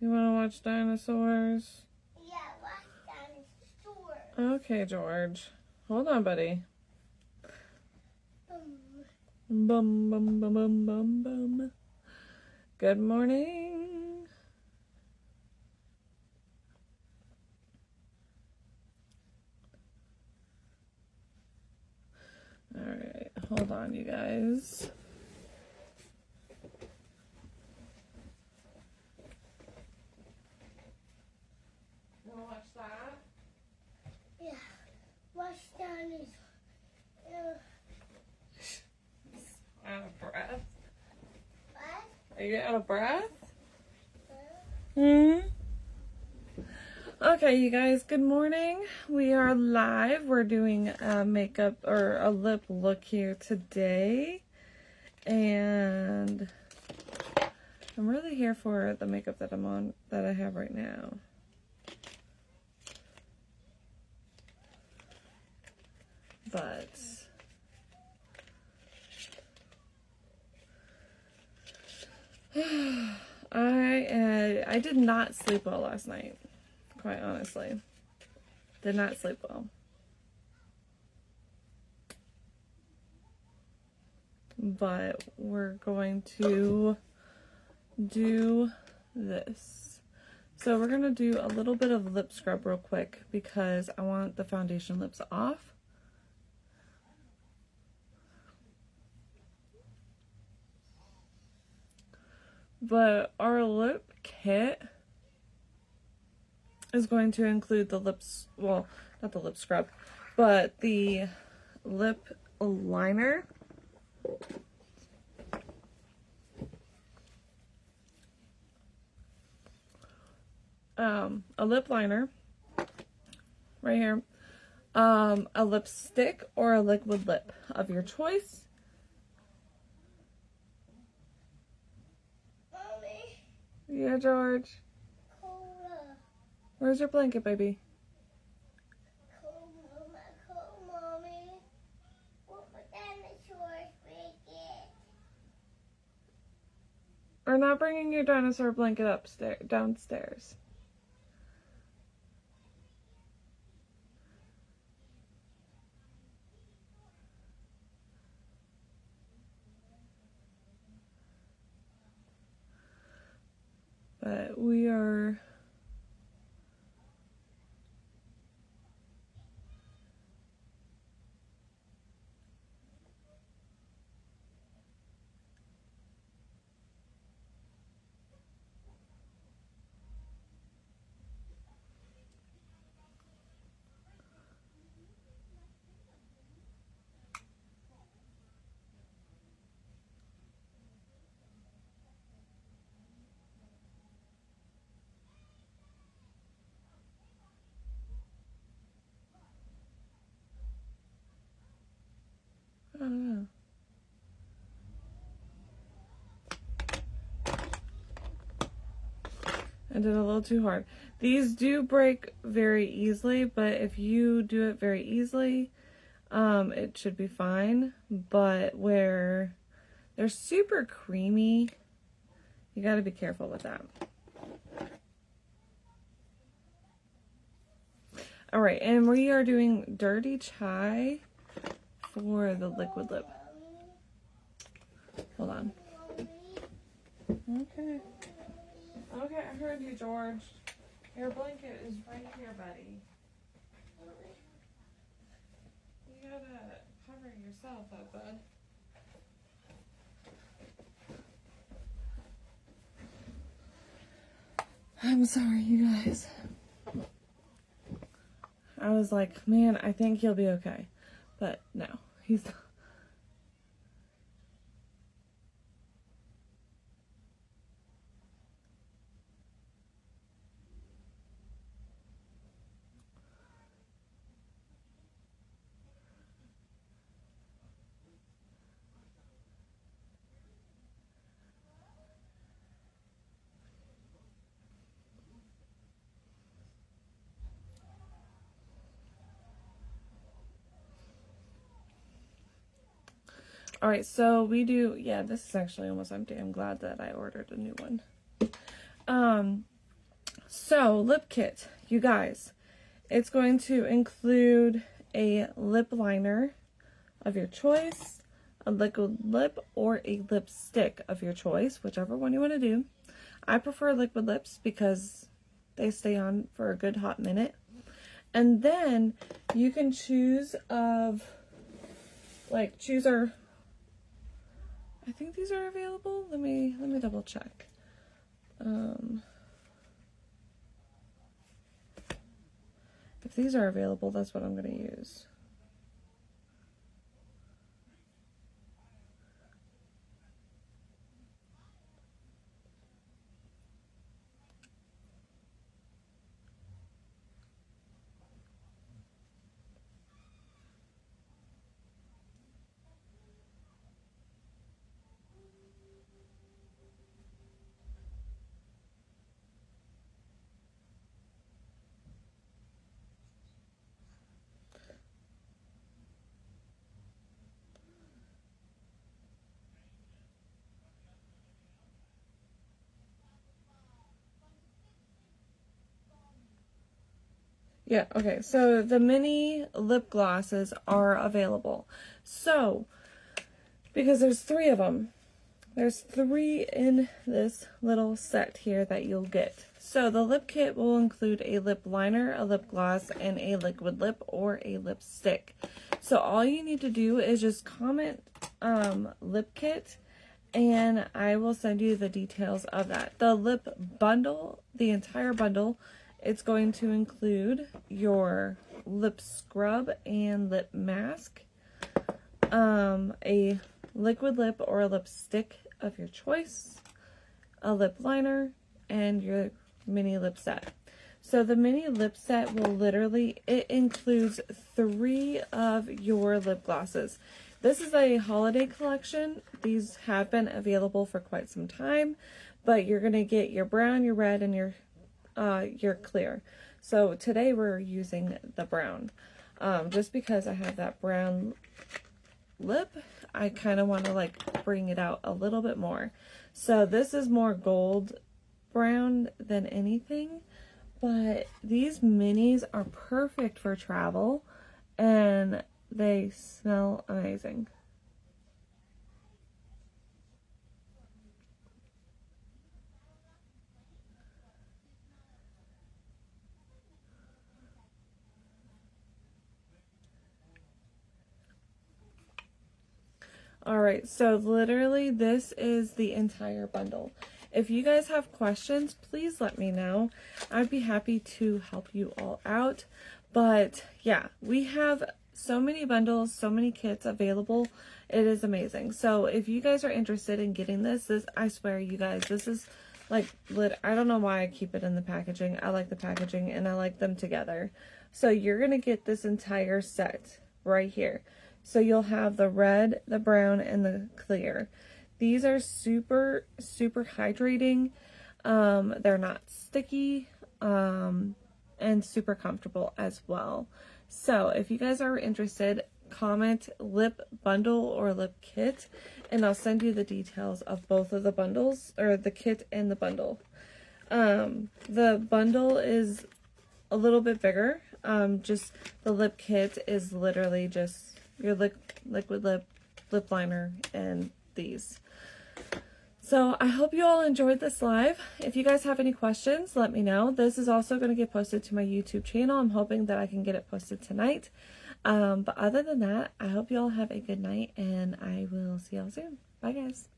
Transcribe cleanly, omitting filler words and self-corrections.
You want to watch dinosaurs? Yeah, watch dinosaurs. Okay, George. Hold on, buddy. Boom. Bum, bum, bum, bum, bum, bum. Good morning. All right, hold on, you guys. You want to watch that? Yeah, watch dinosaurs. Out of breath. What? Are you out of breath? Huh? Okay, you guys, good morning. We are live. We're doing a makeup or a lip look here today. And I'm really here for the makeup that I'm on, that I have right now. But I did not sleep well last night, quite honestly. Did not sleep well. But we're going to do this. So we're going to do a little bit of lip scrub real quick because I want the foundation lips off. But our lip kit is going to include the lips, well, not the lip scrub, but the lip liner. A lip liner right here, a lipstick or a liquid lip of your choice. Mommy, Yeah, George. cola. Where's your blanket, baby? Cool, mommy. What my dinosaurs blanket? We're not bringing your dinosaur blanket downstairs. But we are I don't know. I did a little too hard. These do break very easily, but if you do it very easily, it should be fine. But where they're super creamy, you got to be careful with that. All right, and we are doing Dirty Chai for the liquid lip. Hold on. Okay. Okay, I heard you, George. Your blanket is right here, buddy. You gotta cover yourself up, bud. I'm sorry, you guys. I was like, man, I think he'll be okay. But no, he's not. All right, so we do, yeah, this is actually almost empty. I'm glad that I ordered a new one. So, lip kit, you guys. It's going to include a lip liner of your choice, a liquid lip, or a lipstick of your choice, whichever one you want to do. I prefer liquid lips because they stay on for a good hot minute. And then you can choose I think these are available. Let me double check. If these are available, that's what I'm going to use. Yeah, okay, so the mini lip glosses are available. So, because there's 3 of them. There's 3 in this little set here that you'll get. So the lip kit will include a lip liner, a lip gloss, and a liquid lip or a lipstick. So all you need to do is just comment lip kit, and I will send you the details of that. The lip bundle, the entire bundle, it's going to include your lip scrub and lip mask, a liquid lip or a lipstick of your choice, a lip liner, and your mini lip set. So the mini lip set will it includes 3 of your lip glosses. This is a holiday collection. These have been available for quite some time, but you're going to get your brown, your red, and your clear. So today we're using the brown. Just because I have that brown lip, I kind of want to bring it out a little bit more. So this is more gold brown than anything, but these minis are perfect for travel and they smell amazing. Alright, so literally this is the entire bundle. If you guys have questions, please let me know. I'd be happy to help you all out. But yeah, we have so many bundles, so many kits available. It is amazing. So if you guys are interested in getting this, I swear you guys, this is I don't know why I keep it in the packaging. I like the packaging and I like them together. So you're going to get this entire set right here. So you'll have the red, the brown, and the clear. These are super, super hydrating. They're not sticky, and super comfortable as well. So if you guys are interested, comment lip bundle or lip kit, and I'll send you the details of both of the bundles, or the kit and the bundle. The bundle is a little bit bigger. Just the lip kit is literally just your liquid lip liner, and these. So I hope you all enjoyed this live. If you guys have any questions, let me know. This is also going to get posted to my YouTube channel. I'm hoping that I can get it posted tonight. But other than that, I hope you all have a good night, and I will see y'all soon. Bye, guys.